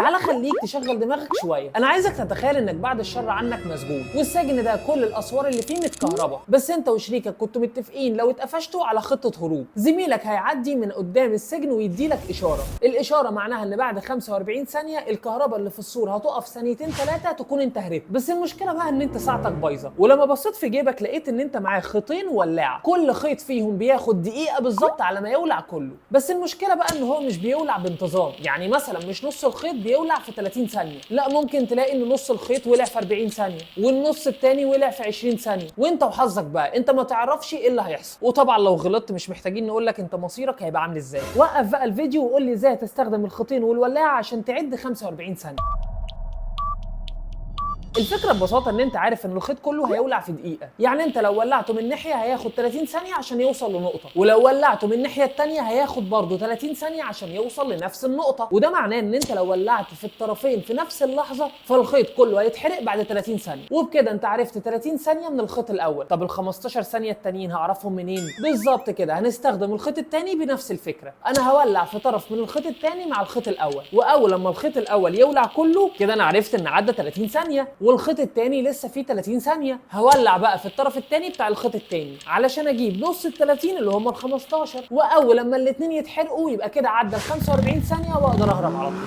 تعالى خليك تشغل دماغك شويه. انا عايزك تتخيل انك بعد الشر عنك مسجون، والسجن ده كل الاسوار اللي فيه متكهربه، بس انت وشريكك كنتوا متفقين لو اتقفشتوا على خطه هروب. زميلك هيعدي من قدام السجن ويديلك اشاره، الاشاره معناها ان بعد 45 ثانيه الكهرباء اللي في السور هتقف ثانيتين ثلاثه تكون انت هربت. بس المشكله بقى ان انت ساعتك بايظه، ولما بصيت في جيبك لقيت ان انت معاك خيطين ولاعه، كل خيط فيهم بياخد دقيقه بالظبط على ما يولع كله. بس المشكله بقى ان هو مش بيولع بانتظام، يعني مثلا مش نص الخيط بيولع في 30 ثانيه، لا ممكن تلاقي ان نص الخيط ولع في 40 ثانيه والنص التاني ولع في 20 ثانيه، وانت وحظك بقى، انت ما تعرفش ايه اللي هيحصل. وطبعا لو غلطت مش محتاجين نقول لك انت مصيرك هيبقى عامل ازاي. وقف بقى الفيديو وقول لي ازاي تستخدم الخيطين والولاعه عشان تعد 45 ثانيه. الفكره ببساطه ان انت عارف ان الخيط كله هيولع في دقيقه، يعني انت لو ولعته من ناحيه هياخد 30 ثانيه عشان يوصل لنقطه، ولو ولعته من الناحيه الثانيه هياخد برضه 30 ثانيه عشان يوصل لنفس النقطه. وده معناه ان انت لو ولعت في الطرفين في نفس اللحظه فالخيط كله هيتحرق بعد 30 ثانيه. وبكده انت عرفت 30 ثانيه من الخيط الاول. طب ال 15 ثانيه التانيين هعرفهم منين؟ بالظبط كده، هنستخدم الخيط الثاني بنفس الفكره. انا هولع في طرف من الخيط الثاني مع الخيط الاول، واول لما الخيط الاول يولع كله كده انا عرفت ان عدى 30 ثانيه، والخيط التاني لسه فيه 30 ثانيه. هولع بقى في الطرف التاني بتاع الخيط التاني علشان اجيب نص ال 30 اللي هم ال 15، واول لما الاثنين يتحرقوا يبقى كده عدى ال 45 ثانيه واقدر اهرب على طول.